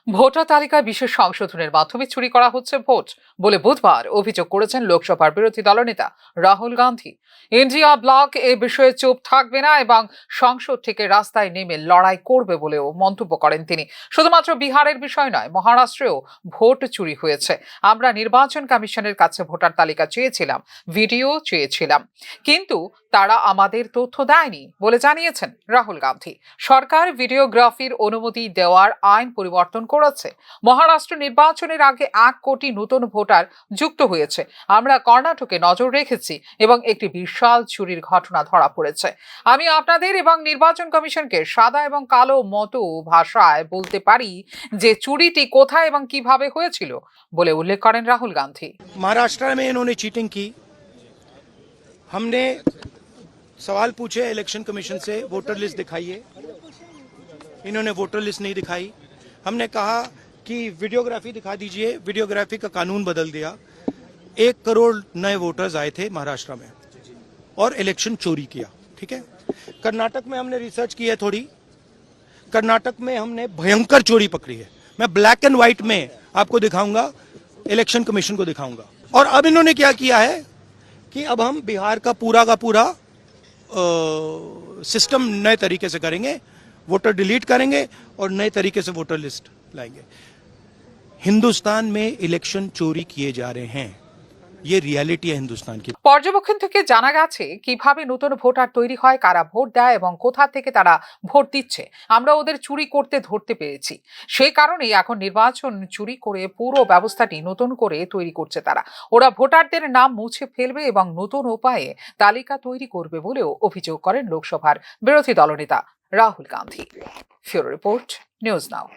Voter তালিকায় বিশেষ সংশোধনের মাধ্যমে চুরি করা হচ্ছে ভোট বলে বুধবার অভিযোগ করেছেন লোকসভার বিরোধী দলনেতা রাহুল গান্ধী। ইন্ডিয়া ব্লক এ বিষয়ে চুপ থাকবে না এবং সংসদ থেকে রাস্তায় নেমে লড়াই করবে বলেও মন্তব্য করেন তিনি। শুধুমাত্র বিহারের বিষয় নয়, মহারাষ্ট্রেও ভোট চুরি হয়েছে। আমরা নির্বাচন কমিশনের কাছে ভোটার তালিকা চেয়েছিলাম, ভিডিও চেয়েছিলাম, কিন্তু তারা আমাদের তথ্য দেয়নি বলে জানিয়েছেন রাহুল গান্ধী। সরকার ভিডিওগ্রাফির অনুমতি দেওয়ার আইন পরিবর্তন করেছে। মহারাষ্ট্র নির্বাচনের আগে 1 কোটি নতুন ভোটার যুক্ত হয়েছে। আমরা কর্ণাটকে নজর রেখেছি এবং একটি বিশাল চুরির ঘটনা ধরা পড়েছে। আমি আপনাদের এবং নির্বাচন কমিশনকে সাদা এবং কালো মতো ভাষায় বলতে পারি যে চুরিটি কোথায় এবং কিভাবে হয়েছিল বলে উল্লেখ করেন রাহুল গান্ধী। महाराष्ट्र में इन्होंने चीटिंग की। हमने सवाल पूछे इलेक्शन कमीशन से, वोटर लिस्ट दिखाइए। इन्होंने वोटर लिस्ट नहीं दिखाई। हमने कहा कि वीडियोग्राफी दिखा दीजिए, वीडियोग्राफी का कानून बदल दिया। 1 करोड़ नए वोटर्स आए थे महाराष्ट्र में और इलेक्शन चोरी किया। ठीक है, कर्नाटक में हमने रिसर्च की है थोड़ी। कर्नाटक में हमने भयंकर चोरी पकड़ी है। मैं ब्लैक एंड व्हाइट में आपको दिखाऊंगा, इलेक्शन कमीशन को दिखाऊंगा। और अब इन्होंने क्या किया है कि अब हम बिहार का पूरा सिस्टम नए तरीके से करेंगे, वोटर डिलीट करेंगे और नए तरीके से वोटर लिस्ट लाएंगे। हिंदुस्तान में इलेक्शन चोरी किए जा रहे हैं, ये रियलिटी है हिंदुस्तान की। পর্যবেক্ষণ থেকে জানা গেছে কিভাবে নতুন ভোটার তৈরি হয়, কারা ভোট দেয় এবং কোথা থেকে তারা ভোট দিচ্ছে। আমরা ওদের চুরি করতে ধরতে পেরেছি। সেই কারণেই এখন নির্বাচন চুরি করে পুরো ব্যবস্থাটি নতুন করে তৈরি করছে তারা। ওরা ভোটারদের নাম মুছে ফেলবে এবং নতুন উপায়ে তালিকা তৈরি করবে বলেও অভিযোগ করেন লোকসভার বিরোধী দলনেতা Rahul Gandhi. Bureau report, news নাও।